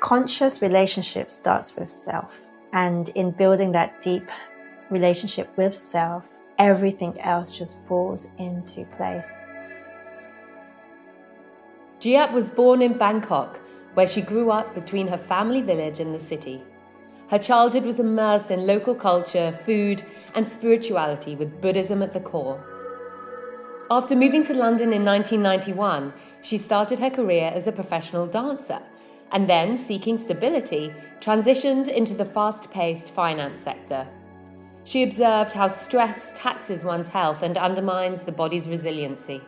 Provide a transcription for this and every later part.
conscious relationship starts with self. And in building that deep relationship with self, everything else just falls into place. Giap was born in Bangkok, where she grew up between her family village and the city. Her childhood was immersed in local culture, food, and spirituality with Buddhism at the core. After moving to London in 1991, she started her career as a professional dancer, and then, seeking stability, transitioned into the fast-paced finance sector. She observed how stress taxes one's health and undermines the body's resiliency.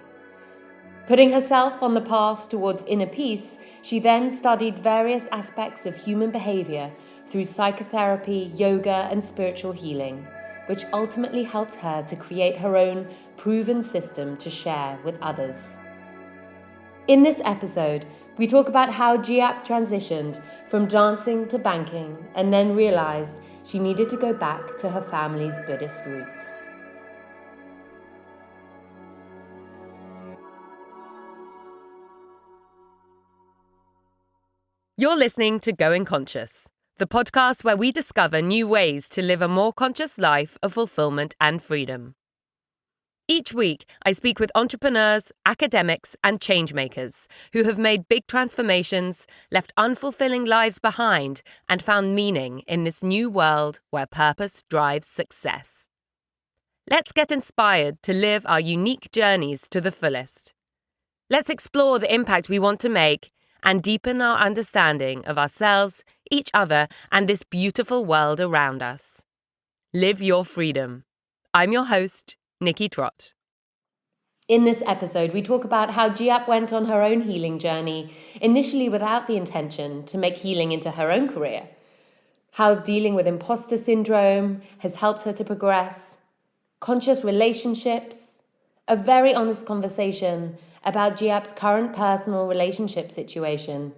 Putting herself on the path towards inner peace, she then studied various aspects of human behavior through psychotherapy, yoga, and spiritual healing, which ultimately helped her to create her own proven system to share with others. In this episode, we talk about how Giap transitioned from dancing to banking and then realized she needed to go back to her family's Buddhist roots. You're listening to Going Conscious, the podcast where we discover new ways to live a more conscious life of fulfillment and freedom. Each week, I speak with entrepreneurs, academics, and changemakers who have made big transformations, left unfulfilling lives behind, and found meaning in this new world where purpose drives success. Let's get inspired to live our unique journeys to the fullest. Let's explore the impact we want to make and deepen our understanding of ourselves, each other, and this beautiful world around us. Live your freedom. I'm your host, Nikki Trott. In this episode, we talk about how Giap went on her own healing journey, initially without the intention to make healing into her own career. How dealing with imposter syndrome has helped her to progress, conscious relationships, a very honest conversation about Giap's current personal relationship situation,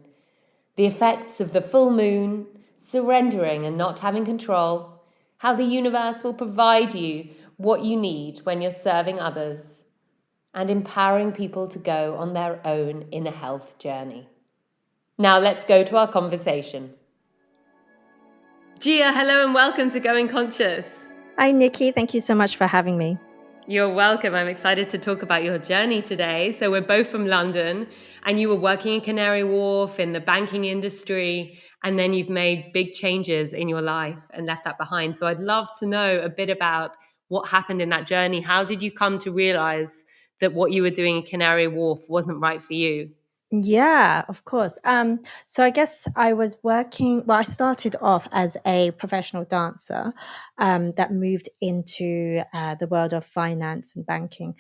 the effects of the full moon, surrendering and not having control, how the universe will provide you what you need when you're serving others, and empowering people to go on their own inner health journey. Now let's go to our conversation. Gia, hello and welcome to Going Conscious. Hi, Nikki. Thank you so much for having me. You're welcome. I'm excited to talk about your journey today. So we're both from London, and you were working in Canary Wharf in the banking industry, and then you've made big changes in your life and left that behind. So I'd love to know a bit about what happened in that journey. How did you come to realize that what you were doing in Canary Wharf wasn't right for you? Yeah, of course. So I guess I was I started off as a professional dancer that moved into the world of finance and banking.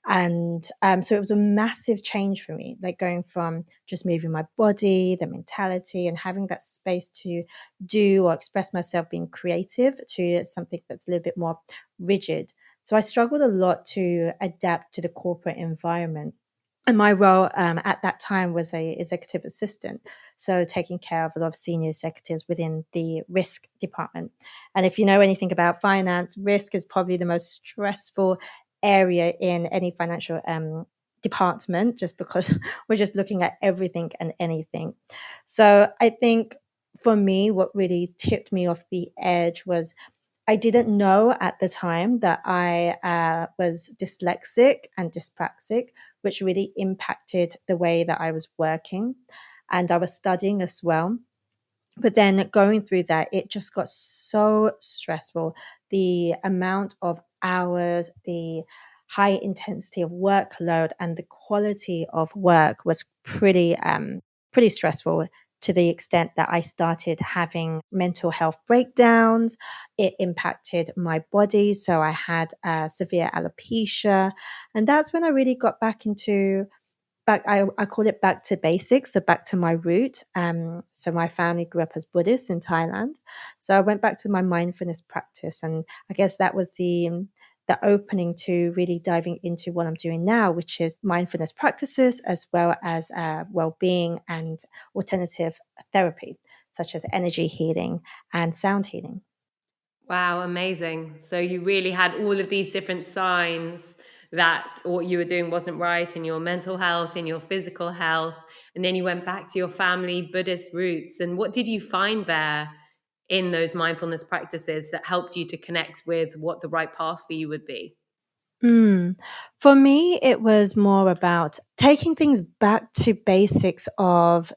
And so it was a massive change for me, like going from just moving my body, the mentality, and having that space to do or express myself being creative to something that's a little bit more rigid. So I struggled a lot to adapt to the corporate environment. And my role at that time was a executive assistant, so taking care of a lot of senior executives within the risk department. And if you know anything about finance, risk is probably the most stressful area in any financial department, just because we're just looking at everything and anything. So I think for me, what really tipped me off the edge was I didn't know at the time that I was dyslexic and dyspraxic, which really impacted the way that I was working. And I was studying as well. But then going through that, it just got so stressful. The amount of hours, the high intensity of workload, and the quality of work was pretty stressful, to the extent that I started having mental health breakdowns. It impacted my body. So I had severe alopecia. And that's when I really got back into I call it back to basics, so back to my root. So my family grew up as Buddhists in Thailand. So I went back to my mindfulness practice, and I guess that was the opening to really diving into what I'm doing now, which is mindfulness practices as well as well-being and alternative therapy, such as energy healing and sound healing. Wow, amazing. So you really had all of these different signs that what you were doing wasn't right in your mental health, in your physical health, and then you went back to your family Buddhist roots. And what did you find there in those mindfulness practices that helped you to connect with what the right path for you would be? For me, it was more about taking things back to basics of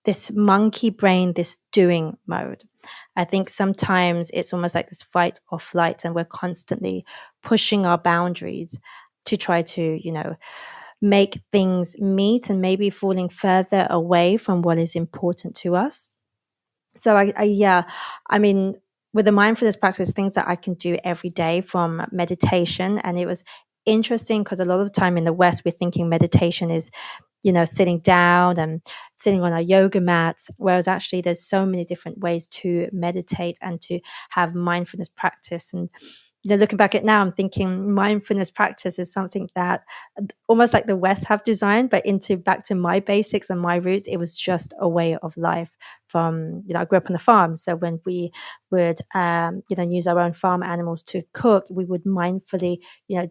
this monkey brain, this doing mode. I think sometimes it's almost like this fight or flight, and we're constantly pushing our boundaries to try to, make things meet and maybe falling further away from what is important to us. So yeah, I mean, with the mindfulness practice, things that I can do every day from meditation. And it was interesting because a lot of the time in the West, we're thinking meditation is, sitting down and sitting on our yoga mats, whereas actually there's so many different ways to meditate and to have mindfulness practice. And looking back at now, I'm thinking mindfulness practice is something that almost like the West have designed, but into back to my basics and my roots, it was just a way of life. From I grew up on a farm, so when we would use our own farm animals to cook, we would mindfully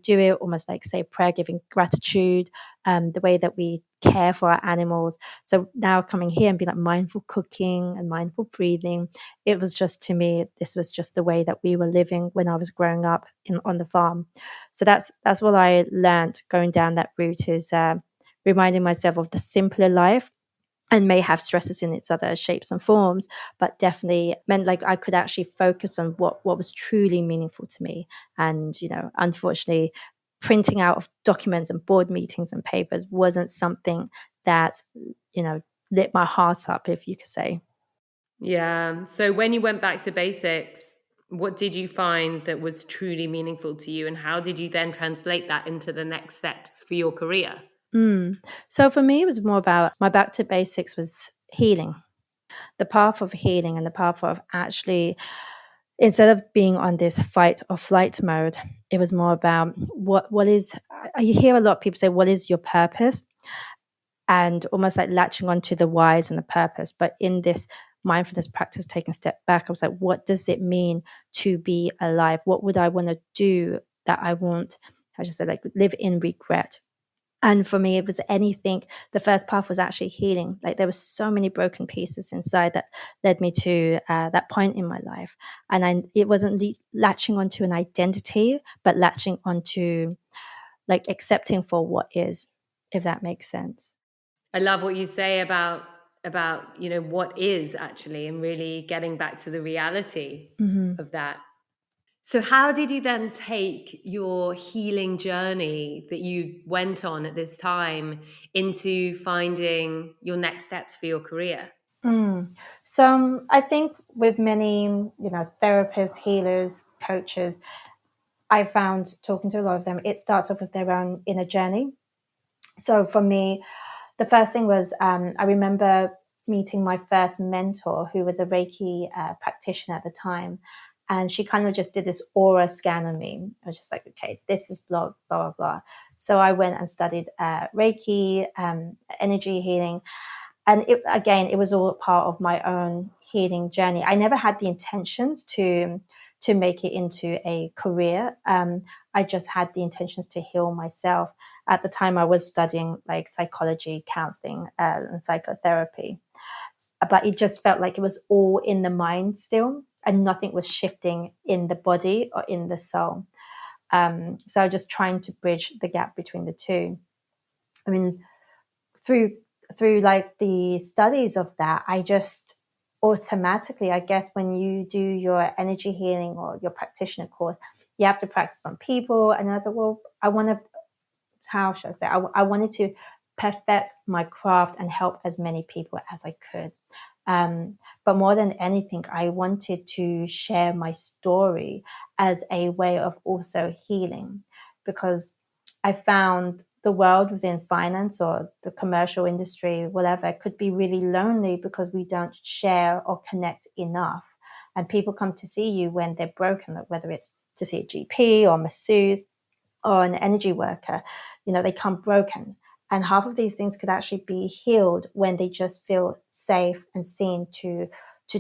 do it almost like say prayer, giving gratitude, the way that we care for our animals. So now coming here and be like mindful cooking and mindful breathing, it was just, to me, this was just the way that we were living when I was growing up on the farm. So that's what I learned going down that route, is reminding myself of the simpler life, and may have stresses in its other shapes and forms, but definitely meant like I could actually focus on what was truly meaningful to me. And unfortunately, printing out of documents and board meetings and papers wasn't something that lit my heart up, if you could say. Yeah. So when you went back to basics, what did you find that was truly meaningful to you? And how did you then translate that into the next steps for your career? Mm. So for me, it was more about my back to basics was healing, the path of healing, and the path of actually, instead of being on this fight or flight mode, it was more about what is. I hear a lot of people say, "What is your purpose?" And almost like latching onto the whys and the purpose. But in this mindfulness practice, taking a step back, I was like, "What does it mean to be alive? What would I want to do that I won't?" I just said, like, live in regret. And for me, it was anything. The first path was actually healing. Like there were so many broken pieces inside that led me to that point in my life. And it wasn't latching onto an identity, but latching onto like accepting for what is, if that makes sense. I love what you say about what is actually, and really getting back to the reality Hmm. of that. So how did you then take your healing journey that you went on at this time into finding your next steps for your career? So I think with many, therapists, healers, coaches, I found talking to a lot of them, it starts off with their own inner journey. So for me, the first thing was I remember meeting my first mentor, who was a Reiki practitioner at the time. And she kind of just did this aura scan on me. I was just like, okay, this is blah, blah, blah, blah. So I went and studied Reiki, energy healing. And it was all part of my own healing journey. I never had the intentions to make it into a career. I just had the intentions to heal myself. At the time, I was studying like psychology, counseling, and psychotherapy, but it just felt like it was all in the mind still, and nothing was shifting in the body or in the soul. So just trying to bridge the gap between the two. I mean, through like the studies of that, I just automatically, I guess, when you do your energy healing or your practitioner course, you have to practice on people. And I thought, well, I want to, how should I say, I wanted to perfect my craft and help as many people as I could. But more than anything, I wanted to share my story as a way of also healing, because I found the world within finance or the commercial industry, whatever, could be really lonely because we don't share or connect enough. And people come to see you when they're broken, whether it's to see a GP or masseuse or an energy worker, they come broken. And half of these things could actually be healed when they just feel safe and seen to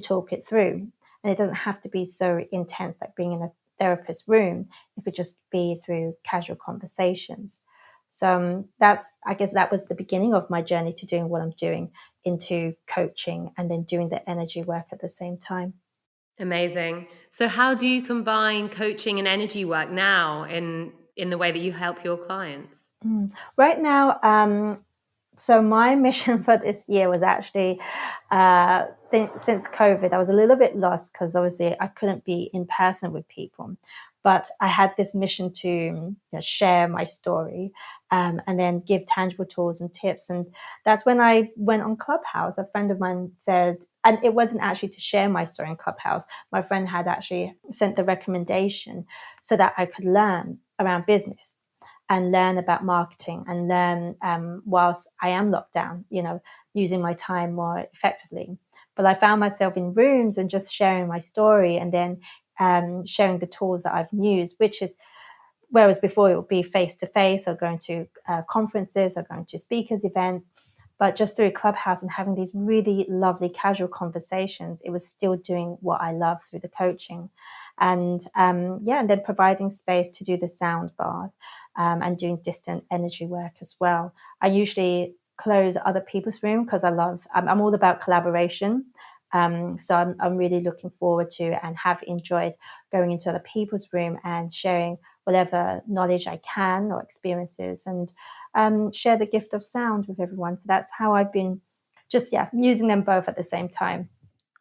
talk it through. And it doesn't have to be so intense like being in a therapist room. It could just be through casual conversations. So I guess that was the beginning of my journey to doing what I'm doing, into coaching and then doing the energy work at the same time. Amazing. So how do you combine coaching and energy work now in the way that you help your clients? Right now, so my mission for this year was actually, since COVID, I was a little bit lost because obviously I couldn't be in person with people. But I had this mission to share my story, and then give tangible tools and tips. And that's when I went on Clubhouse. A friend of mine said, and it wasn't actually to share my story in Clubhouse. My friend had actually sent the recommendation so that I could learn around business and learn about marketing and learn, whilst I am locked down, using my time more effectively. But I found myself in rooms and just sharing my story, and then sharing the tools that I've used, which is, whereas before it would be face to face or going to conferences or going to speakers events. But just through Clubhouse and having these really lovely casual conversations, it was still doing what I love through the coaching. And and then providing space to do the sound bath, and doing distant energy work as well. I usually close other people's room because I'm all about collaboration. So I'm really looking forward to and have enjoyed going into other people's room and sharing whatever knowledge I can or experiences, and share the gift of sound with everyone. So that's how I've been just, using them both at the same time.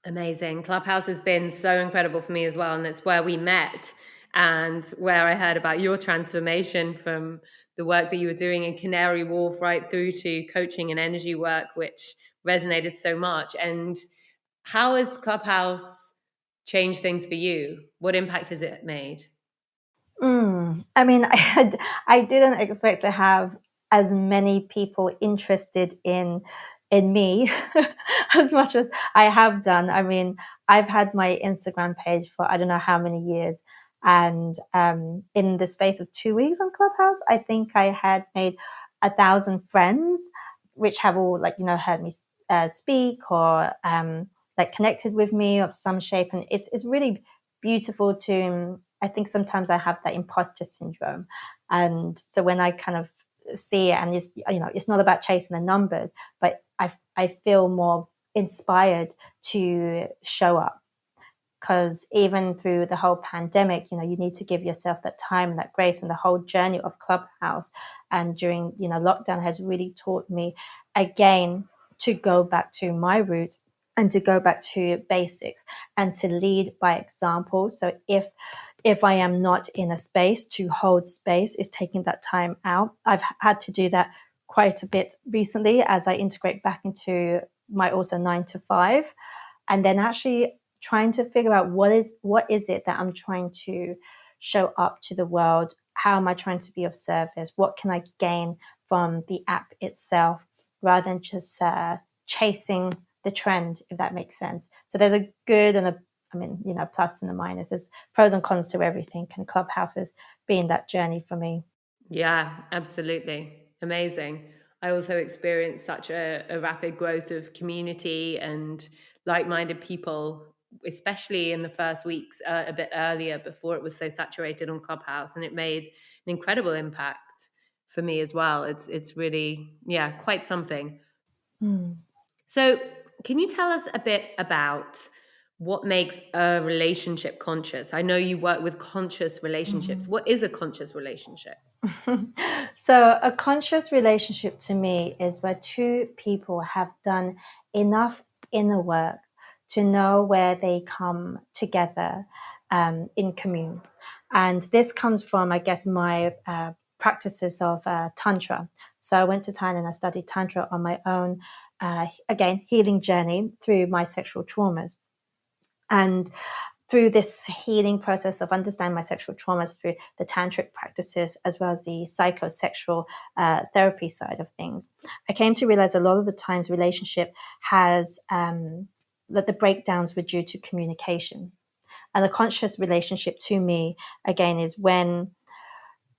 Amazing. Clubhouse has been so incredible for me as well. And it's where we met and where I heard about your transformation from the work that you were doing in Canary Wharf right through to coaching and energy work, which resonated so much. And how has Clubhouse changed things for you? What impact has it made? I mean, I didn't expect to have as many people interested in me as much as I have done. I mean, I've had my Instagram page for I don't know how many years, and in the space of 2 weeks on Clubhouse, I think I had made 1,000 friends, which have all heard me speak, or connected with me of some shape, and it's really beautiful to. I think sometimes I have that imposter syndrome, and so when I kind of see it, and it's not about chasing the numbers, but I feel more inspired to show up, because even through the whole pandemic, you need to give yourself that time, that grace, and the whole journey of Clubhouse and during lockdown has really taught me again to go back to my roots and to go back to basics and to lead by example. So if I am not in a space, to hold space is taking that time out. I've had to do that quite a bit recently as I integrate back into my also 9 to 5, and then actually trying to figure out what is it that I'm trying to show up to the world. How am I trying to be of service? What can I gain from the app itself, rather than just chasing the trend, if that makes sense. So there's a good and plus and a minus. There's pros and cons to everything, and Clubhouse has been that journey for me. Yeah, absolutely. Amazing. I also experienced such a rapid growth of community and like-minded people, especially in the first weeks, a bit earlier before it was so saturated on Clubhouse, and it made an incredible impact for me as well. It's really, yeah, quite something. Mm. So, can you tell us a bit about what makes a relationship conscious? I know you work with conscious relationships. Mhm. What is a conscious relationship? So, a conscious relationship to me is where two people have done enough inner work to know where they come together, in commune. And this comes from, I guess, my practices of Tantra. So, I went to Thailand, I studied Tantra on my own, again, healing journey through my sexual traumas. And through this healing process of understanding my sexual traumas through the tantric practices as well as the psychosexual therapy side of things, I came to realize a lot of the times relationship has that the breakdowns were due to communication. And the conscious relationship to me, again, is when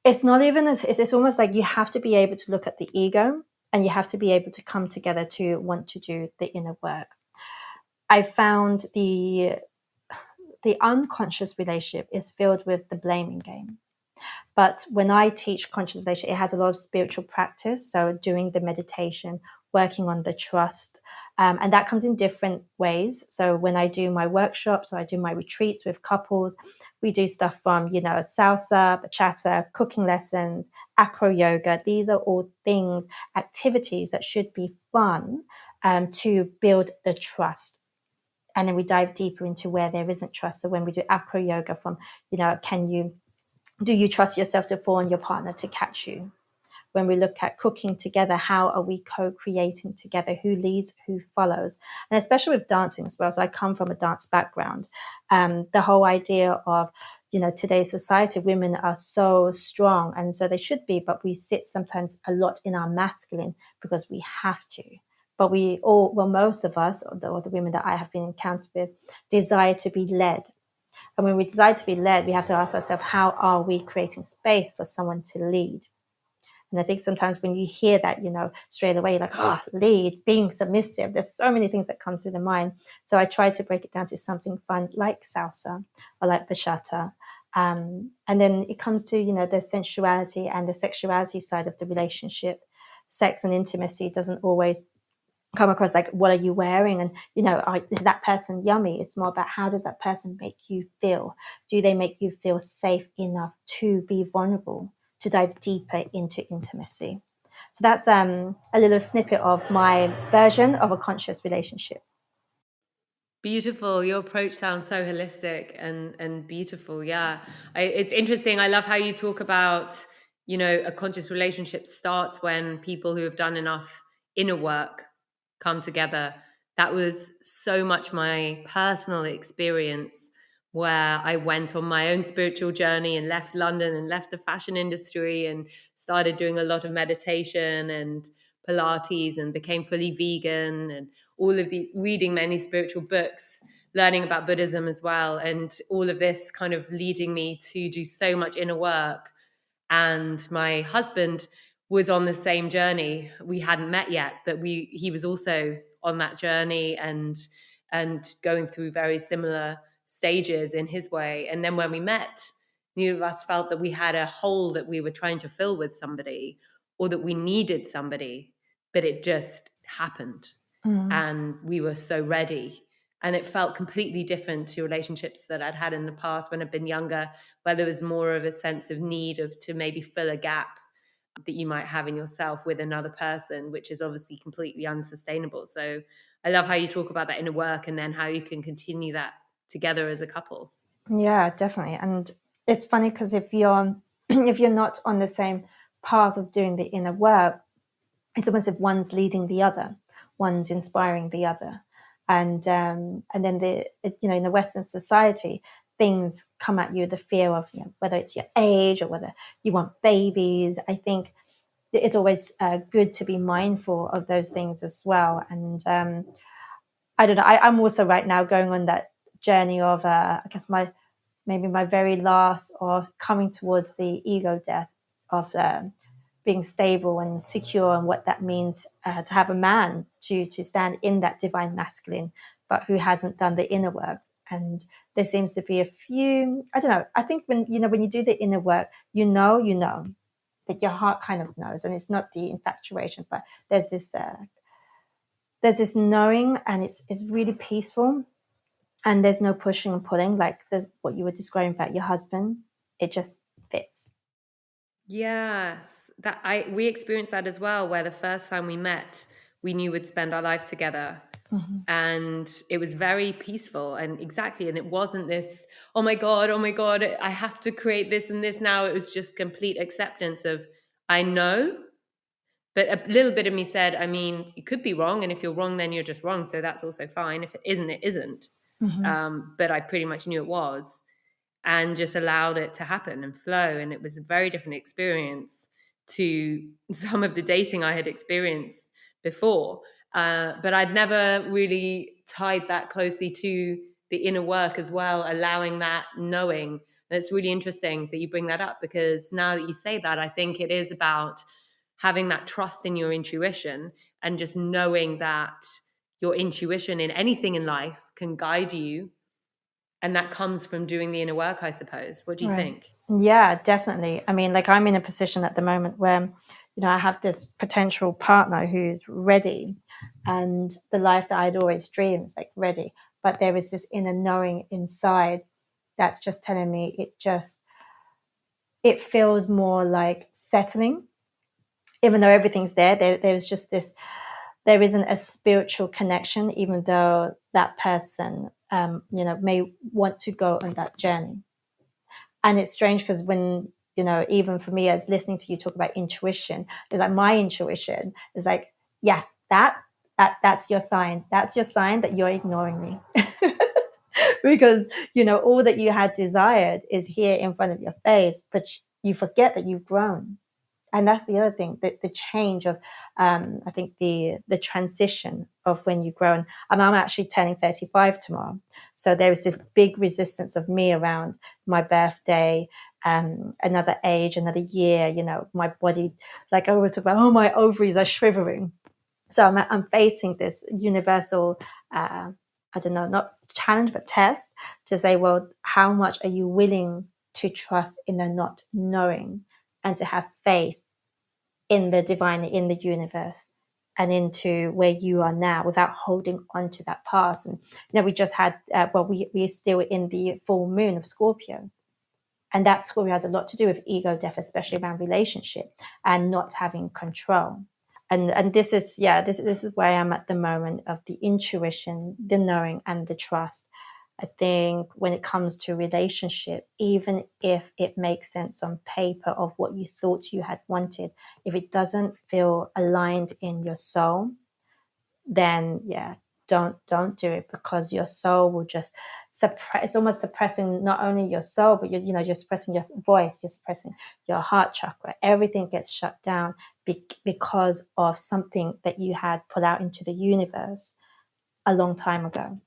it's not even as it's almost like you have to be able to look at the ego, and you have to be able to come together to want to do the inner work. I found the unconscious relationship is filled with the blaming game. But when I teach conscious relationship, it has a lot of spiritual practice. So doing the meditation, working on the trust. And that comes in different ways. So when I do my workshops, or I do my retreats with couples, we do stuff from, salsa, bachata, cooking lessons, acro yoga. These are all things, activities that should be fun to build the trust. And then we dive deeper into where there isn't trust. So when we do acro yoga from, do you trust yourself to fall on your partner to catch you? When we look at cooking together, how are we co-creating together? Who leads, who follows? And especially with dancing as well. So I come from a dance background. The whole idea of, today's society, women are so strong, and so they should be, but we sit sometimes a lot in our masculine because we have to. But most of us, or the women that I have been encountered with, desire to be led. And when we desire to be led, we have to ask ourselves, how are we creating space for someone to lead? And I think sometimes when you hear that, straight away, like, lead, being submissive, there's so many things that come through the mind. So I try to break it down to something fun like salsa or like bachata. And then it comes to, the sensuality and the sexuality side of the relationship. Sex and intimacy doesn't always come across like, what are you wearing? And, is that person yummy? It's more about, how does that person make you feel? Do they make you feel safe enough to be vulnerable, to dive deeper into intimacy? So that's a little snippet of my version of a conscious relationship. Beautiful. Your approach sounds so holistic and beautiful. Yeah. It's interesting. I love how you talk about, a conscious relationship starts when people who have done enough inner work come together. That was so much my personal experience, where I went on my own spiritual journey and left London and left the fashion industry and started doing a lot of meditation and Pilates and became fully vegan and all of these, reading many spiritual books, learning about Buddhism as well. And all of this kind of leading me to do so much inner work. And my husband was on the same journey. We hadn't met yet, but he was also on that journey and going through very similar stages in his way. And then when we met, neither of us felt that we had a hole that we were trying to fill with somebody, or that we needed somebody, but it just happened. And we were so ready. And it felt completely different to relationships that I'd had in the past when I'd been younger, where there was more of a sense of need to maybe fill a gap that you might have in yourself with another person, which is obviously completely unsustainable. So I love how you talk about that inner work and then how you can continue that together as a couple. Yeah, definitely. And it's funny because if you're not on the same path of doing the inner work, it's almost as if one's leading the other, one's inspiring the other. And then in the Western society, things come at you, the fear of, whether it's your age or whether you want babies. I think it's always good to be mindful of those things as well. And I don't know, I'm also right now going on that journey of, I guess maybe my very last, of coming towards the ego death of being stable and secure, and what that means to have a man to stand in that divine masculine, but who hasn't done the inner work. And there seems to be a few, I don't know, I think when you do the inner work, you know that your heart kind of knows, and it's not the infatuation, but there's this knowing, and it's really peaceful, and there's no pushing and pulling, like there's what you were describing about your husband. It just fits. Yes, we experienced that as well, where the first time we met, we knew we'd spend our life together. Mm-hmm. And it was very peaceful, and it wasn't this, oh my God, I have to create this and this now. It was just complete acceptance of, I know, but a little bit of me said, I mean, you could be wrong, and if you're wrong, then you're just wrong, so that's also fine. If it isn't, it isn't. But I pretty much knew it was, and just allowed it to happen and flow. And it was a very different experience to some of the dating I had experienced before. But I'd never really tied that closely to the inner work as well, allowing that knowing. And it's really interesting that you bring that up, because now that you say that, I think it is about having that trust in your intuition, and just knowing that your intuition in anything in life can guide you And that comes from doing the inner work, I suppose. What do you Right. think? Yeah, definitely. I mean, like I'm in a position at the moment where, I have this potential partner who's ready, and the life that I'd always dreamed is like ready. But there is this inner knowing inside that's just telling me it feels more like settling, even though everything's there. There's just this, there isn't a spiritual connection, even though that person, may want to go on that journey. And it's strange because when, even for me, as listening to you talk about intuition, it's like my intuition is like, yeah, that's your sign. That's your sign that you're ignoring me. Because, all that you had desired is here in front of your face, but you forget that you've grown. And that's the other thing, the change of, I think the transition of when you've grown. I'm actually turning 35 tomorrow. So there is this big resistance of me around my birthday, another age, another year, my body, like I always talk about, oh, my ovaries are shriveling. So I'm facing this universal, I don't know, not challenge, but test to say, well, how much are you willing to trust in the not knowing and to have faith in the divine, in the universe, and into where you are now without holding on to that past. And, we just had, we're still in the full moon of Scorpio. And that Scorpio has a lot to do with ego death, especially around relationship and not having control. And this is, this is where I am at the moment, of the intuition, the knowing, and the trust. I think when it comes to relationship, even if it makes sense on paper of what you thought you had wanted, if it doesn't feel aligned in your soul, then don't do it, because your soul will just suppress. It's almost suppressing not only your soul, but you're suppressing your voice, you're suppressing your heart chakra. Everything gets shut down because of something that you had put out into the universe a long time ago.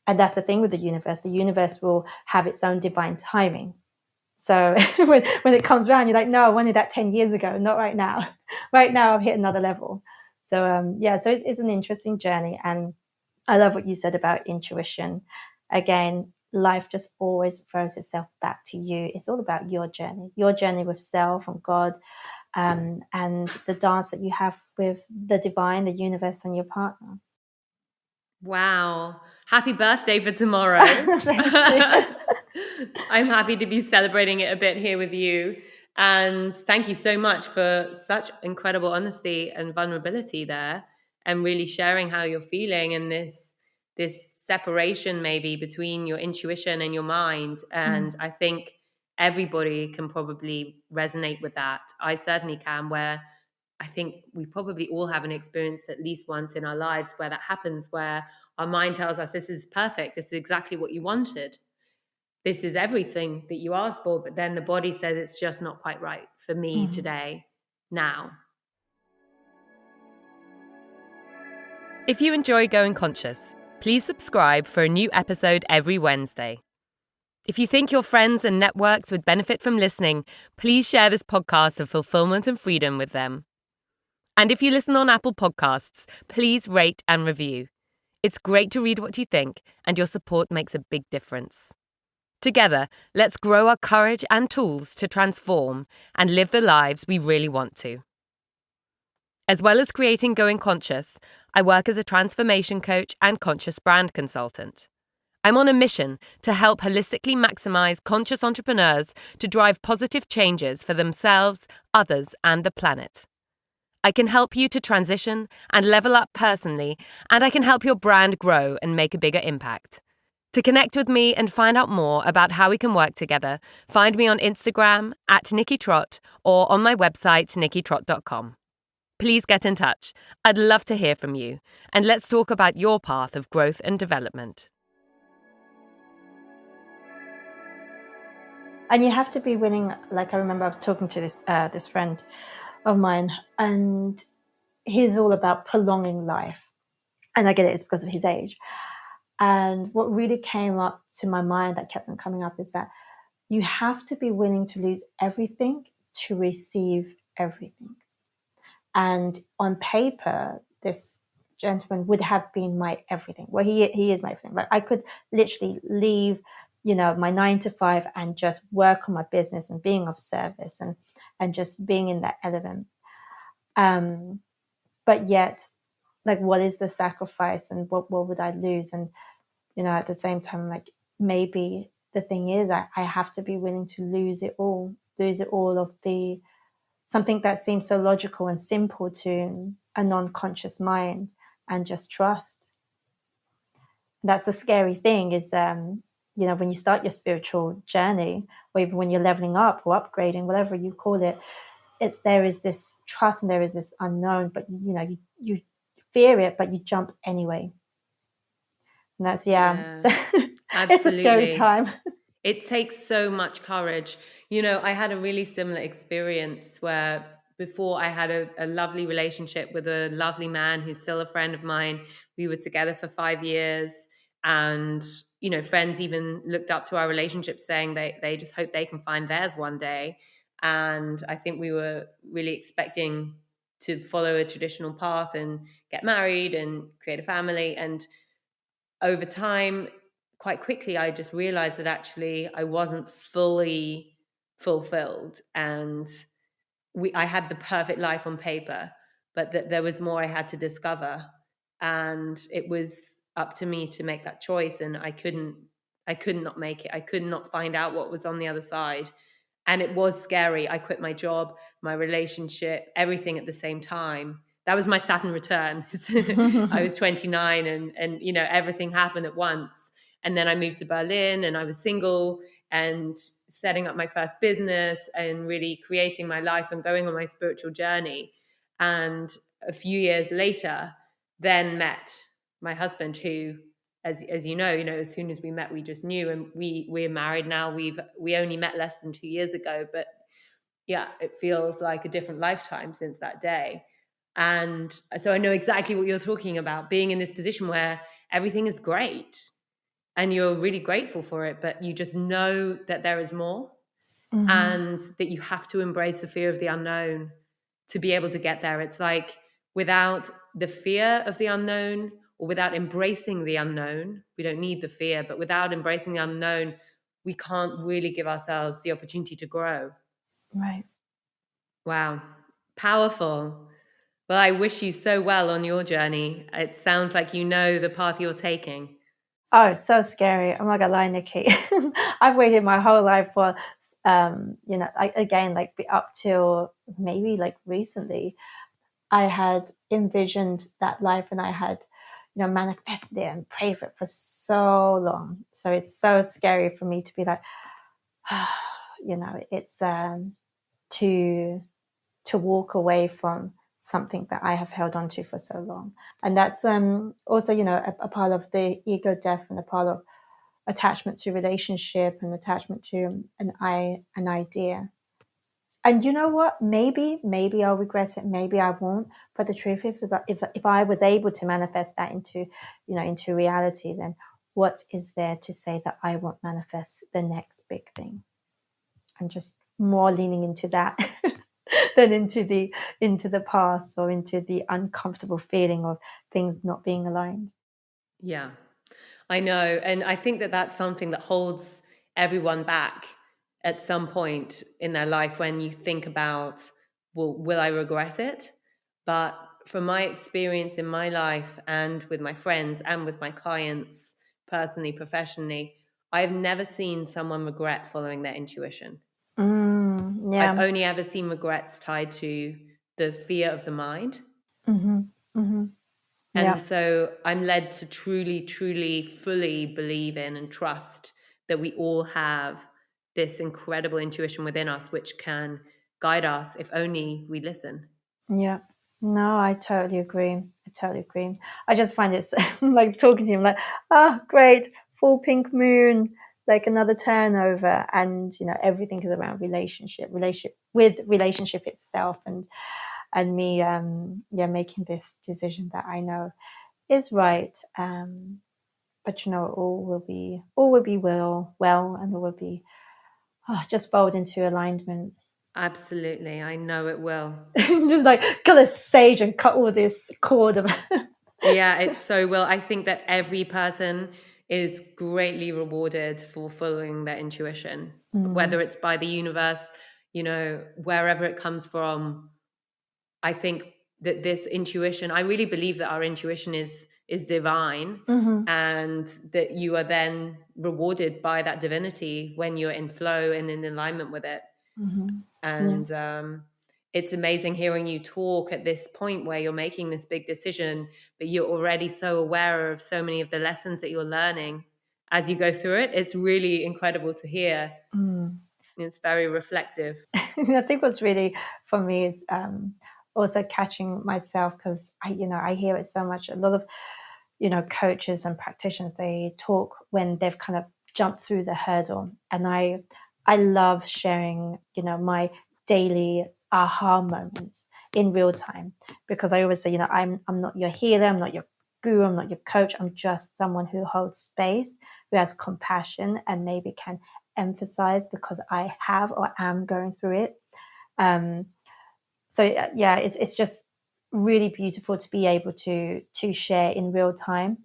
And that's the thing with the universe will have its own divine timing. So when it comes around, you're like, no, I wanted that 10 years ago, not right now. Right now I've hit another level. So so it's an interesting journey. And I love what you said about intuition. Again, life just always throws itself back to you. It's all about your journey with self and God, and the dance that you have with the divine, the universe, and your partner. Wow. Happy birthday for tomorrow. I'm happy to be celebrating it a bit here with you. And thank you so much for such incredible honesty and vulnerability there, and really sharing how you're feeling, and this separation maybe between your intuition and your mind. And I think everybody can probably resonate with that. I certainly can, where I think we probably all have an experience at least once in our lives where that happens, where our mind tells us this is perfect, this is exactly what you wanted, this is everything that you asked for, but then the body says it's just not quite right for me today, now. If you enjoy Going Conscious, please subscribe for a new episode every Wednesday. If you think your friends and networks would benefit from listening, please share this podcast of fulfillment and freedom with them. And if you listen on Apple Podcasts, please rate and review. It's great to read what you think, and your support makes a big difference. Together, let's grow our courage and tools to transform and live the lives we really want to. As well as creating Going Conscious, I work as a transformation coach and conscious brand consultant. I'm on a mission to help holistically maximize conscious entrepreneurs to drive positive changes for themselves, others, and the planet. I can help you to transition and level up personally, and I can help your brand grow and make a bigger impact. To connect with me and find out more about how we can work together, find me on Instagram @NikkiTrott or on my website nikkitrott.com. Please get in touch. I'd love to hear from you, and let's talk about your path of growth and development. And you have to be willing. Like I remember I was talking to this friend of mine, and he's all about prolonging life. And I get it, it's because of his age. And what really came up to my mind that kept on coming up is that you have to be willing to lose everything to receive everything. And on paper, this gentleman would have been my everything. Well, he is my everything. Like I could literally leave, my 9 to 5 and just work on my business and being of service and just being in that element. But yet, like, what is the sacrifice and what would I lose? And, at the same time, like, maybe the thing is I have to be willing to lose it all of the something that seems so logical and simple to a non-conscious mind, and just trust. That's a scary thing is, when you start your spiritual journey, or even when you're leveling up or upgrading, whatever you call it, there is this trust and there is this unknown, but you fear it, but you jump anyway. And that's, it's a scary time. It takes so much courage. I had a really similar experience where before I had a lovely relationship with a lovely man who's still a friend of mine. We were together for 5 years, and friends even looked up to our relationship, saying they just hope they can find theirs one day. And I think we were really expecting to follow a traditional path and get married and create a family. And over time, quite quickly, I just realized that actually I wasn't fully fulfilled, and I had the perfect life on paper, but that there was more I had to discover, and it was up to me to make that choice. And I could not make it. I could not find out what was on the other side. And it was scary. I quit my job, my relationship, everything at the same time. That was my Saturn return. I was 29, and everything happened at once. And then I moved to Berlin, and I was single and setting up my first business and really creating my life and going on my spiritual journey. And a few years later, then met my husband, who, as you know, as soon as we met, we just knew. And we're married now. We only met less than 2 years ago, but yeah, it feels like a different lifetime since that day. And so I know exactly what you're talking about, being in this position where everything is great and you're really grateful for it, but you just know that there is more. Mm-hmm. And that you have to embrace the fear of the unknown to be able to get there. It's like, without the fear of the unknown, or without embracing the unknown, we don't need the fear, but without embracing the unknown, we can't really give ourselves the opportunity to grow. Right. Wow. Powerful. Well, I wish you so well on your journey. It sounds like you know the path you're taking. Oh, it's so scary. I'm not gonna lie, Nikki. I've waited my whole life for, up till maybe like recently, I had envisioned that life, and I had, manifested it and prayed for it for so long. So it's so scary for me to be like, it's to walk away from something that I have held on to for so long. And that's also, a part of the ego death, and a part of attachment to relationship and attachment to an idea. And you know what? Maybe I'll regret it. Maybe I won't. But the truth is that if I was able to manifest that into reality, then what is there to say that I won't manifest the next big thing? I'm just more leaning into that than into the past, or into the uncomfortable feeling of things not being aligned. Yeah, I know. And I think that that's something that holds everyone back at some point in their life, when you think about, well, will I regret it? But from my experience in my life, and with my friends and with my clients, personally, professionally, I've never seen someone regret following their intuition. Yeah. I've only ever seen regrets tied to the fear of the mind. Mm-hmm. Mm-hmm. And so I'm led to truly, truly, fully believe in and trust that we all have this incredible intuition within us, which can guide us if only we listen. Yeah. No, I totally agree. I just find it like talking to him, like, great, full pink moon, like another turnover. And, everything is around relationship with relationship itself, and me, making this decision that I know is right. But all will be well, and all will be just fold into alignment. Absolutely. I know it will. Just like got a sage and cut all this cord of Yeah, it so will. I think that every person is greatly rewarded for following their intuition, whether it's by the universe, wherever it comes from. I think that this intuition, I really believe that our intuition is divine, Mm-hmm. and that you are then rewarded by that divinity when you're in flow and in alignment with it. Mm-hmm. Yeah. And it's amazing hearing you talk at this point where you're making this big decision, but you're already so aware of so many of the lessons that you're learning as you go through it. It's really incredible to hear. It's very reflective. I think what's really for me is also catching myself, because I hear it so much. A lot of coaches and practitioners, they talk when they've kind of jumped through the hurdle, and I love sharing my daily aha moments in real time, because I always say I'm not your healer, I'm not your guru, I'm not your coach, I'm just someone who holds space, who has compassion, and maybe can emphasize because I have or am going through it. Um, so yeah, it's just really beautiful to be able to share in real time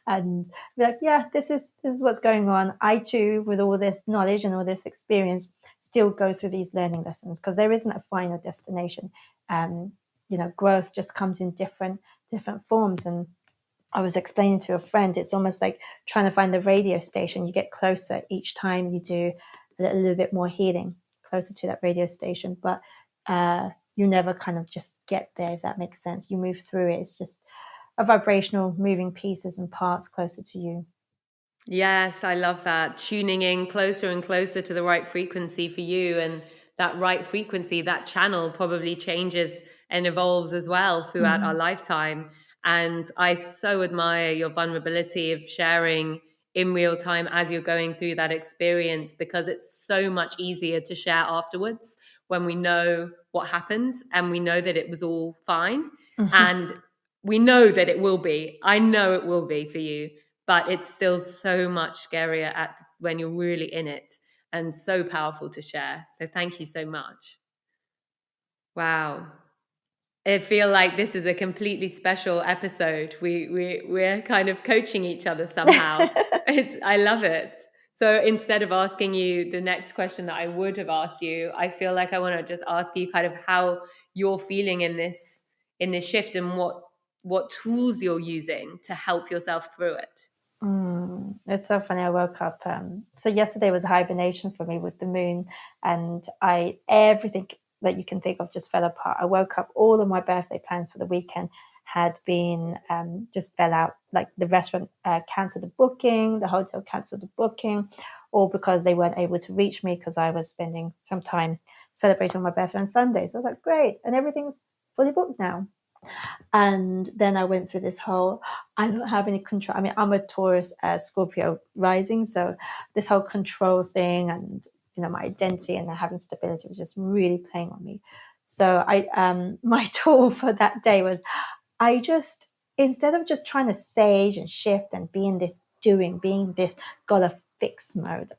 and be like, yeah, this is what's going on. I too, with all this knowledge and all this experience, still go through these learning lessons, because there isn't a final destination. Growth just comes in different forms. And I was explaining to a friend, it's almost like trying to find the radio station. You get closer each time you do a little bit more healing, closer to that radio station. But you never kind of just get there, if that makes sense. You move through it. It's just a vibrational moving pieces and parts closer to you. Yes, I love that. Tuning in closer and closer to the right frequency for you. And that right frequency, that channel probably changes and evolves as well throughout our lifetime. And I so admire your vulnerability of sharing in real time as you're going through that experience, because it's so much easier to share afterwards when we know what happened and we know that it was all fine. And we know that it will be. I know it will be for you, but it's still so much scarier when you're really in it, and so powerful to share. So thank you so much. Wow. I feel like this is a completely special episode. We're kind of coaching each other somehow. I love it. So instead of asking you the next question that I would have asked you, I feel like I want to just ask you kind of how you're feeling in this shift, and what tools you're using to help yourself through it. It's so funny. I woke up. So yesterday was hibernation for me with the moon, and everything that you can think of just fell apart. I woke up. All of my birthday plans for the weekend had been just fell out. Like the restaurant cancelled the booking, the hotel cancelled the booking, all because they weren't able to reach me because I was spending some time celebrating my birthday on Sunday. So I was like, great, and everything's fully booked now. And then I went through this whole, I don't have any control. I mean, I'm a Taurus, Scorpio rising. So this whole control thing and, my identity and having stability was just really playing on me. So my tool for that day was I just, instead of just trying to sage and shift and be in this being this gotta fix mode,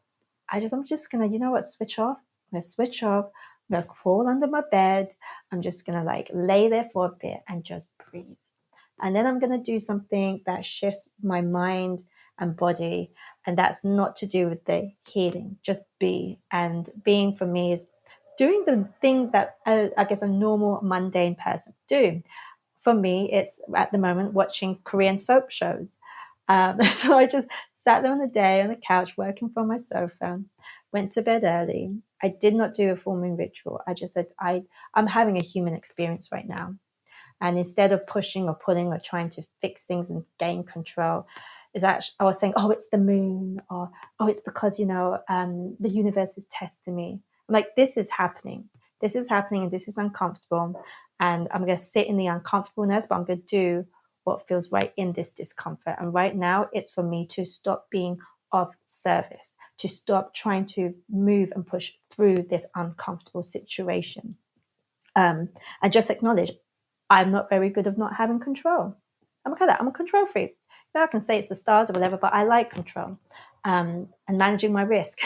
I'm just gonna, switch off. I'm gonna switch off. I'm gonna crawl under my bed. I'm just gonna lay there for a bit and just breathe. And then I'm gonna do something that shifts my mind and body. And that's not to do with the healing, just be. And being for me is doing the things that I guess a normal mundane person do. For me, it's at the moment watching Korean soap shows. So I just sat there on the day on the couch working from my sofa, went to bed early. I did not do a full moon ritual. I just said, I'm having a human experience right now. And instead of pushing or pulling or trying to fix things and gain control, is actually I was saying, oh, it's the moon, or oh, it's because the universe is testing me. I'm like, this is happening. This is happening, and this is uncomfortable. And I'm going to sit in the uncomfortableness, but I'm going to do what feels right in this discomfort. And right now, it's for me to stop being of service, to stop trying to move and push through this uncomfortable situation, and just acknowledge I'm not very good of not having control. I'm okay with that. I'm a control freak. I can say it's the stars or whatever, but I like control and managing my risk.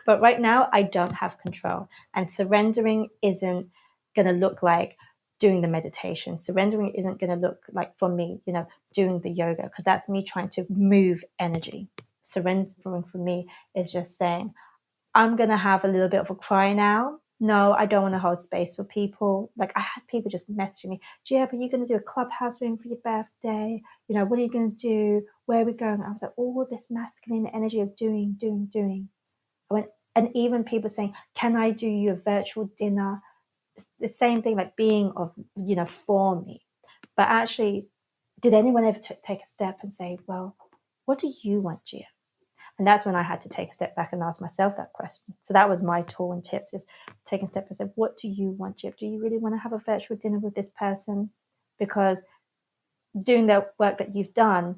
But right now, I don't have control. And surrendering isn't going to look like doing the meditation. Surrendering isn't going to look like, for me, doing the yoga, because that's me trying to move energy. Surrendering for me is just saying, I'm going to have a little bit of a cry now. No, I don't want to hold space for people. Like, I had people just messaging me, Giap, are you going to do a Clubhouse room for your birthday? What are you going to do? Where are we going? I was like, all this masculine energy of doing. I went, and even people saying, can I do you a virtual dinner? The same thing, like being of, for me. But actually, did anyone ever take a step and say, well, what do you want, Gia? And that's when I had to take a step back and ask myself that question. So that was my tool and tips, is taking a step and say, what do you want, Gia? Do you really want to have a virtual dinner with this person? Because doing the work that you've done,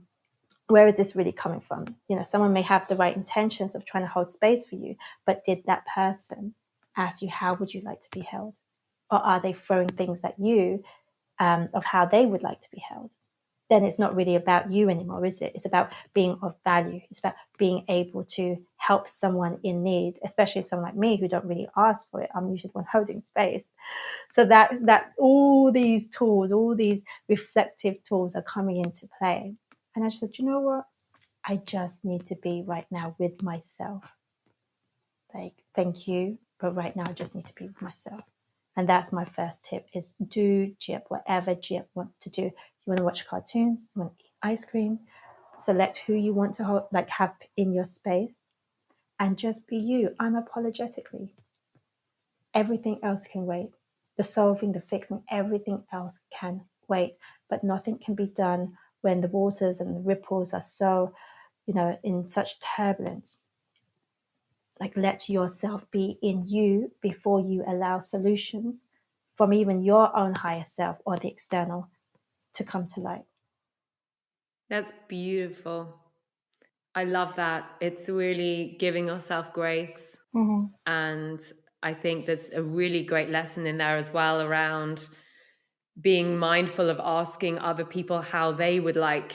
where is this really coming from? Someone may have the right intentions of trying to hold space for you, but did that person ask you, how would you like to be held? Or are they throwing things at you of how they would like to be held? Then it's not really about you anymore, is it? It's about being of value. It's about being able to help someone in need, especially someone like me who don't really ask for it. I'm usually the one holding space. So that all these tools, all these reflective tools are coming into play. And I just said, you know what? I just need to be right now with myself. Like, thank you, but right now I just need to be with myself. And that's my first tip, is do Giap, whatever Giap wants to do. You want to watch cartoons, you want to eat ice cream, select who you want to have in your space, and just be you unapologetically. Everything else can wait. The solving, the fixing, everything else can wait. But nothing can be done when the waters and the ripples are so, in such turbulence. Like, let yourself be in you before you allow solutions from even your own higher self or the external to come to light. That's beautiful. I love that. It's really giving yourself grace. Mm-hmm. And I think there's a really great lesson in there as well around being mindful of asking other people how they would like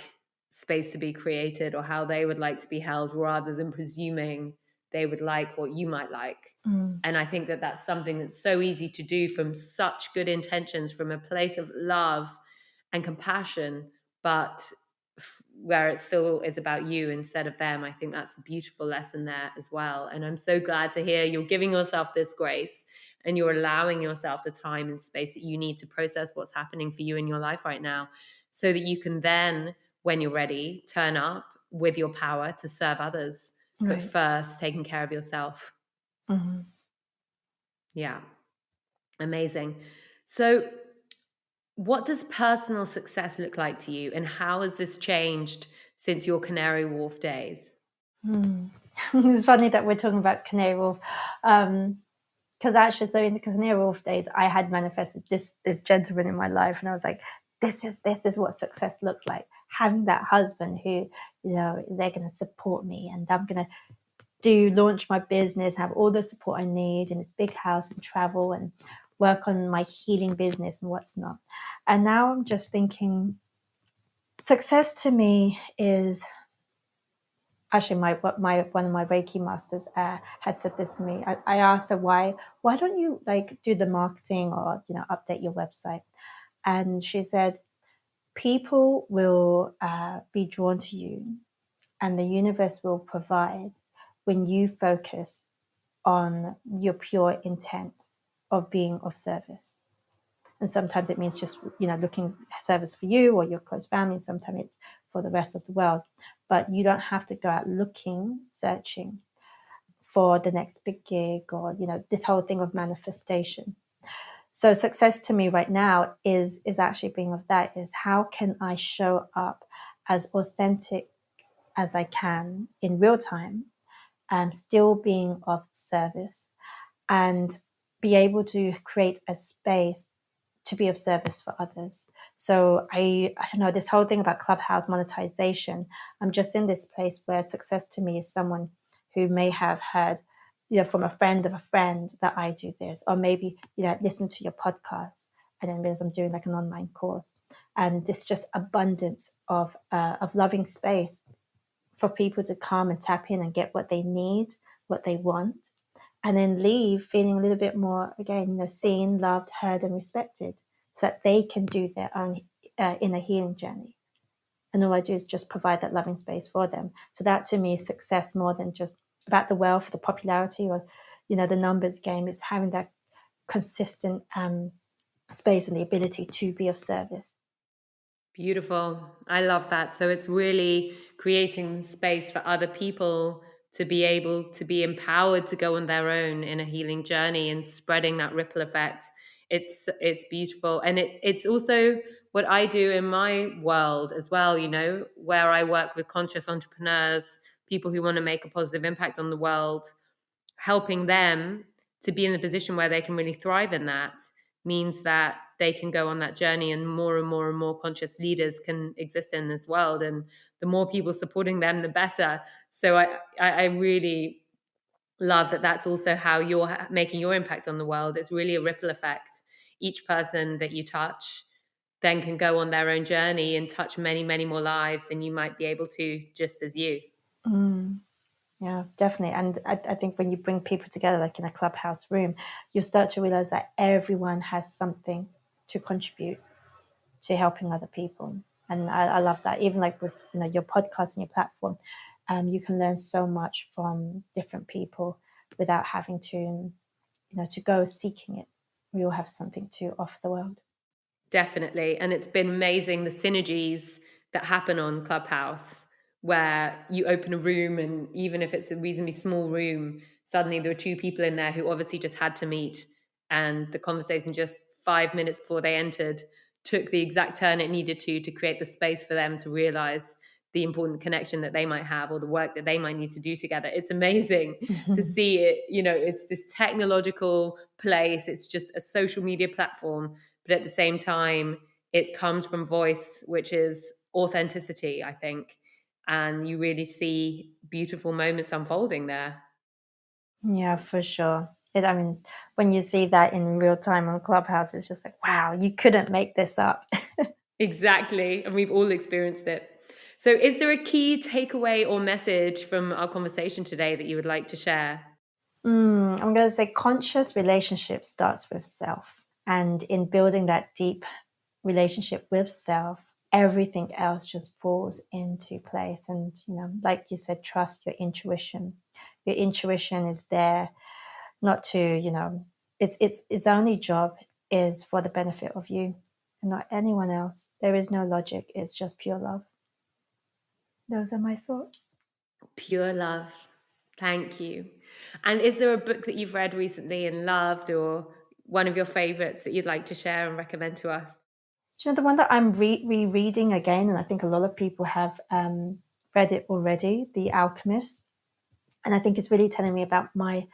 space to be created or how they would like to be held, rather than presuming they would like what you might like. And I think that that's something that's so easy to do from such good intentions, from a place of love and compassion, but where it still is about you instead of them. I think that's a beautiful lesson there as well. And I'm so glad to hear you're giving yourself this grace and you're allowing yourself the time and space that you need to process what's happening for you in your life right now, so that you can then, when you're ready, turn up with your power to serve others, Right. but first taking care of yourself. Mm-hmm. Yeah. Amazing. So what does personal success look like to you, and how has this changed since your Canary Wharf days? It's funny that we're talking about Canary Wharf, because actually, so in the Canary Wharf days, I had manifested this gentleman in my life, and I was like, this is what success looks like. Having that husband who, they're going to support me, and I'm going to launch my business, have all the support I need in this big house, and travel and work on my healing business and what's not. And now I'm just thinking, success to me is actually one of my Reiki masters had said this to me. I asked her, why don't you do the marketing or update your website? And she said, people will be drawn to you, and the universe will provide when you focus on your pure intent of being of service. And sometimes it means just looking service for you or your close family. Sometimes it's for the rest of the world. But you don't have to go out looking, searching for the next big gig or this whole thing of manifestation. So success to me right now is actually being of that, is how can I show up as authentic as I can in real time, and still being of service, and be able to create a space to be of service for others. So I don't know, this whole thing about Clubhouse monetization, I'm just in this place where success to me is someone who may have heard, from a friend of a friend that I do this, or maybe, listen to your podcast, and then realize I'm doing like an online course. And this just abundance of loving space for people to come and tap in and get what they need, what they want, and then leave feeling a little bit more, again, seen, loved, heard, and respected. so that they can do their own inner healing journey. And all I do is just provide that loving space for them. So that to me is success more than just about the wealth, the popularity, or the numbers game. It's having that consistent space and the ability to be of service. Beautiful. I love that. So it's really creating space for other people to be able to be empowered to go on their own in a healing journey and spreading that ripple effect. It's beautiful. And it's also what I do in my world as well, where I work with conscious entrepreneurs, people who want to make a positive impact on the world. Helping them to be in a position where they can really thrive in that means that they can go on that journey, and more and more and more conscious leaders can exist in this world, and the more people supporting them, the better. So I really love that that's also how you're making your impact on the world. It's really a ripple effect. Each person that you touch then can go on their own journey and touch many, many more lives than you might be able to just as you. Yeah, definitely. And I think when you bring people together, like in a Clubhouse room, you start to realize that everyone has something to contribute to helping other people. And I love that. Even like with your podcast and your platform, you can learn so much from different people without having to go seeking it. We all have something to offer the world. Definitely. And it's been amazing the synergies that happen on Clubhouse, where you open a room, and even if it's a reasonably small room, suddenly there are two people in there who obviously just had to meet. And the conversation, just 5 minutes before they entered, took the exact turn it needed to create the space for them to realize the important connection that they might have, or the work that they might need to do together. It's amazing to see it. It's this technological place, it's just a social media platform, but at the same time, it comes from voice, which is authenticity, I think. And you really see beautiful moments unfolding there. Yeah, for sure. I mean, when you see that in real time on Clubhouse, it's just like, wow, you couldn't make this up. Exactly. And we've all experienced it. So, is there a key takeaway or message from our conversation today that you would like to share? I'm going to say conscious relationship starts with self. And in building that deep relationship with self, everything else just falls into place. And, like you said, trust your intuition. Your intuition is there not to, its only job is for the benefit of you and not anyone else. There is no logic. It's just pure love. Those are my thoughts. Pure love. Thank you. And is there a book that you've read recently and loved, or one of your favorites that you'd like to share and recommend to us? Do you know the one that I'm rereading again, and I think a lot of people have read it already, The Alchemist, and I think it's really telling me about my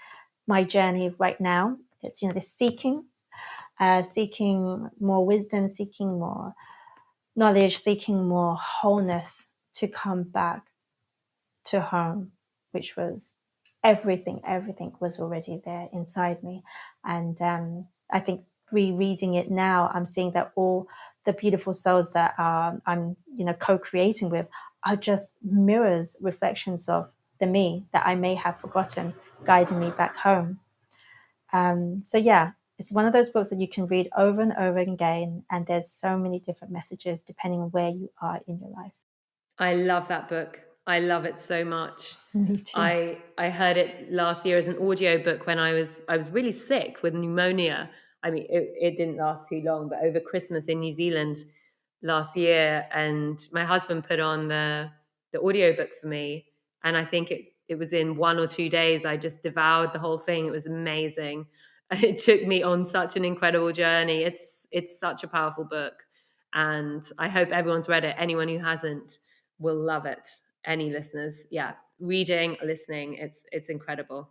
journey right now. It's this seeking more wisdom, seeking more knowledge, seeking more wholeness to come back to home, which was everything. Everything was already there inside me, and I think rereading it now, I'm seeing that all the beautiful souls that I'm co-creating with are just mirrors, reflections of the me that I may have forgotten, guiding me back home. So yeah, it's one of those books that you can read over and over again, and there's so many different messages depending on where you are in your life. I love that book. I love it so much. Me too. I heard it last year as an audio book when I was really sick with pneumonia. I mean, it didn't last too long, but over Christmas in New Zealand last year, and my husband put on the audio book for me, and I think it was in 1 or 2 days I just devoured the whole thing. It was amazing. It took me on such an incredible journey. It's such a powerful book, and I hope everyone's read it. Anyone who hasn't will love it. Any listeners, yeah, reading, listening, it's incredible.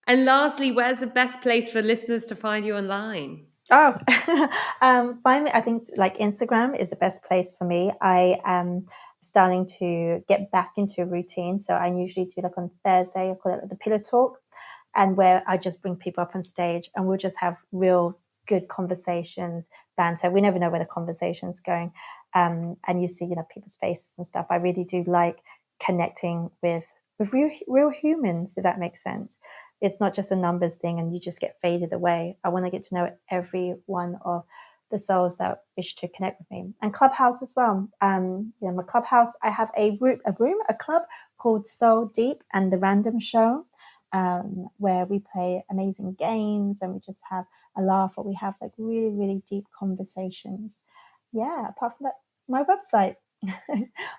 And lastly, where's the best place for listeners to find you online? Oh, find me. I think like Instagram is the best place for me. I am starting to get back into a routine. So I usually do like on Thursday, I call it the pillar talk, and where I just bring people up on stage and we'll just have real good conversations, banter. We never know where the conversation's going. And you see, people's faces and stuff. I really do like connecting with real humans, if that makes sense. It's not just a numbers thing and you just get faded away. I want to get to know every one of the souls that wish to connect with me. And Clubhouse as well. My Clubhouse, I have a club called Soul Deep and the Random Show, where we play amazing games and we just have a laugh, or we have like really, really deep conversations. Yeah, apart from that, my website.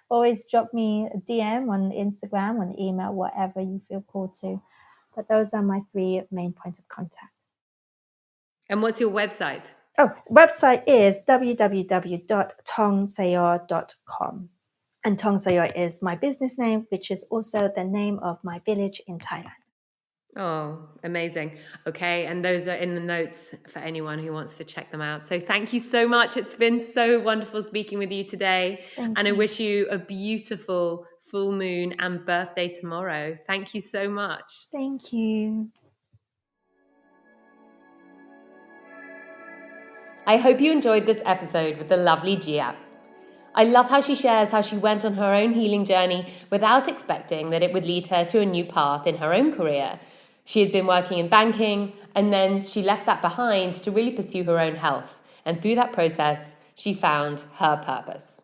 Always drop me a DM on Instagram, on email, whatever you feel called to. But those are my 3 main points of contact. And what's your website? Website is www.tongsayor.com. And Tongsayor is my business name, which is also the name of my village in Thailand. Oh, amazing. Okay, and those are in the notes for anyone who wants to check them out. So thank you so much. It's been so wonderful speaking with you today. Thank you. I wish you a beautiful full moon and birthday tomorrow. Thank you so much. Thank you. I hope you enjoyed this episode with the lovely Giap. I love how she shares how she went on her own healing journey without expecting that it would lead her to a new path in her own career. She had been working in banking, and then she left that behind to really pursue her own health. And through that process, she found her purpose.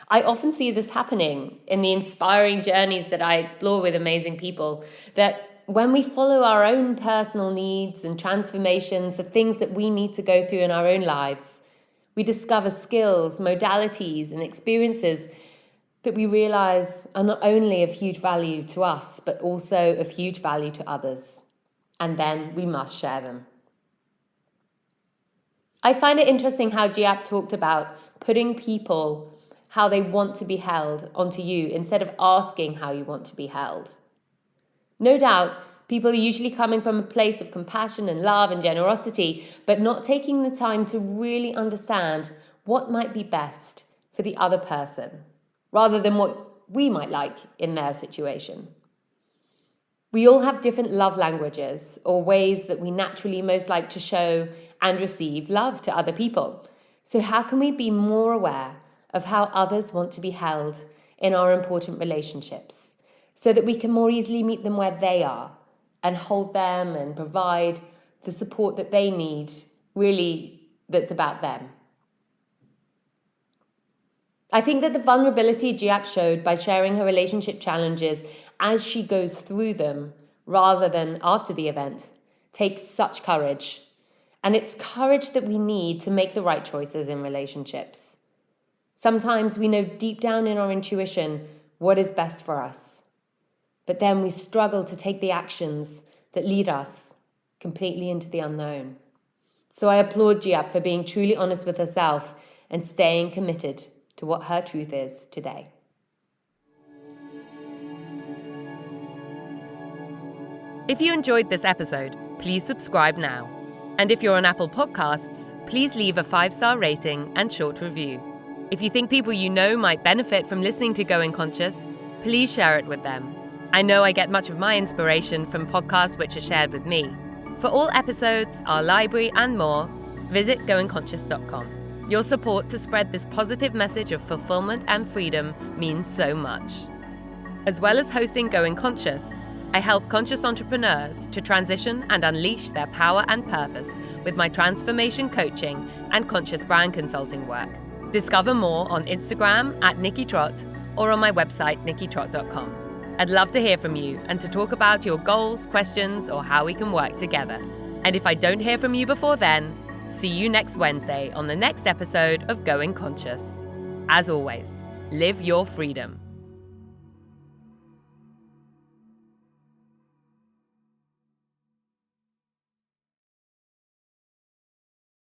I often see this happening in the inspiring journeys that I explore with amazing people, that when we follow our own personal needs and transformations, the things that we need to go through in our own lives, we discover skills, modalities, and experiences that we realize are not only of huge value to us, but also of huge value to others. And then we must share them. I find it interesting how Giap talked about putting people how they want to be held onto you instead of asking how you want to be held. No doubt, people are usually coming from a place of compassion and love and generosity, but not taking the time to really understand what might be best for the other person, rather than what we might like in their situation. We all have different love languages or ways that we naturally most like to show and receive love to other people. So how can we be more aware of how others want to be held in our important relationships, so that we can more easily meet them where they are and hold them and provide the support that they need, really, that's about them. I think that the vulnerability Giap showed by sharing her relationship challenges as she goes through them, rather than after the event, takes such courage. And it's courage that we need to make the right choices in relationships. Sometimes we know deep down in our intuition what is best for us, but then we struggle to take the actions that lead us completely into the unknown. So I applaud Giap for being truly honest with herself and staying committed to what her truth is today. If you enjoyed this episode, please subscribe now. And if you're on Apple Podcasts, please leave a 5-star rating and short review. If you think people you know might benefit from listening to Going Conscious, please share it with them. I know I get much of my inspiration from podcasts which are shared with me. For all episodes, our library and more, visit goingconscious.com. Your support to spread this positive message of fulfillment and freedom means so much. As well as hosting Going Conscious, I help conscious entrepreneurs to transition and unleash their power and purpose with my transformation coaching and conscious brand consulting work. Discover more on Instagram @NikkiTrott or on my website, nikkitrott.com. I'd love to hear from you and to talk about your goals, questions, or how we can work together. And if I don't hear from you before then, see you next Wednesday on the next episode of Going Conscious. As always, live your freedom.